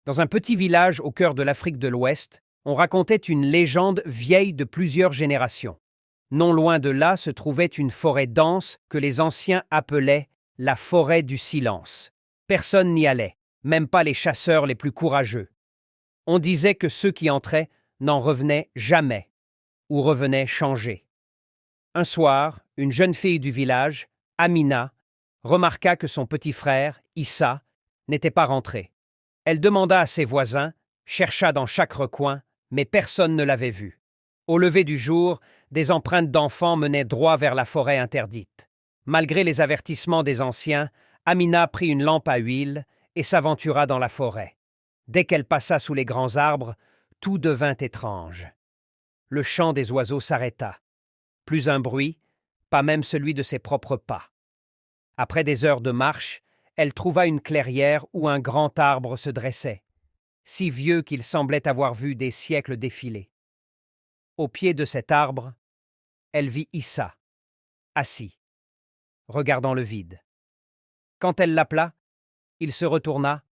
Dans un petit village au cœur de l'Afrique de l'Ouest, on racontait une légende vieille de plusieurs générations. Non loin de là se trouvait une forêt dense que les anciens appelaient la forêt du silence. Personne n'y allait, même pas les chasseurs les plus courageux. On disait que ceux qui entraient n'en revenaient jamais, ou revenaient changés. Un soir, une jeune fille du village, Amina, remarqua que son petit frère, Issa, n'était pas rentré. Elle demanda à ses voisins, chercha dans chaque recoin, mais personne ne l'avait vu. Au lever du jour, des empreintes d'enfants menaient droit vers la forêt interdite. Malgré les avertissements des anciens, Amina prit une lampe à huile et s'aventura dans la forêt. Dès qu'elle passa sous les grands arbres, tout devint étrange. Le chant des oiseaux s'arrêta. Plus un bruit, pas même celui de ses propres pas. Après des heures de marche, elle trouva une clairière où un grand arbre se dressait, si vieux qu'il semblait avoir vu des siècles défiler. Au pied de cet arbre, elle vit Issa, assis, regardant le vide. Quand elle l'appela, il se retourna,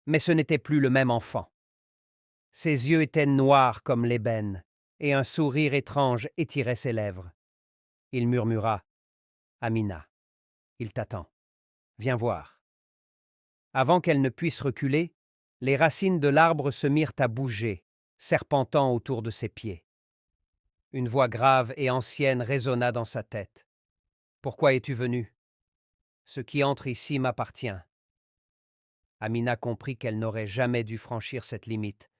mais ce n'était plus le même enfant. Ses yeux étaient noirs comme l'ébène, et un sourire étrange étirait ses lèvres. Il murmura « Amina, il t'attend. Viens voir. » Avant qu'elle ne puisse reculer, les racines de l'arbre se mirent à bouger, serpentant autour de ses pieds. Une voix grave et ancienne résonna dans sa tête. « Pourquoi es-tu venue? Ce qui entre ici m'appartient. » Amina comprit qu'elle n'aurait jamais dû franchir cette limite,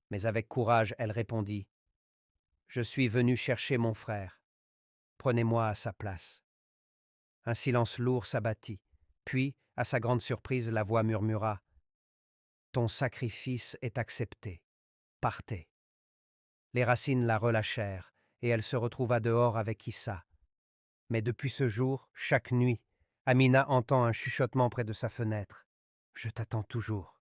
mais avec courage elle répondit « Je suis venue chercher mon frère. Prenez-moi à sa place. » Un silence lourd s'abattit, puis, à sa grande surprise, la voix murmura « Ton sacrifice est accepté. Partez. » Les racines la relâchèrent, et elle se retrouva dehors avec Issa. Mais depuis ce jour, chaque nuit, Amina entend un chuchotement près de sa fenêtre. « Je t'attends toujours. »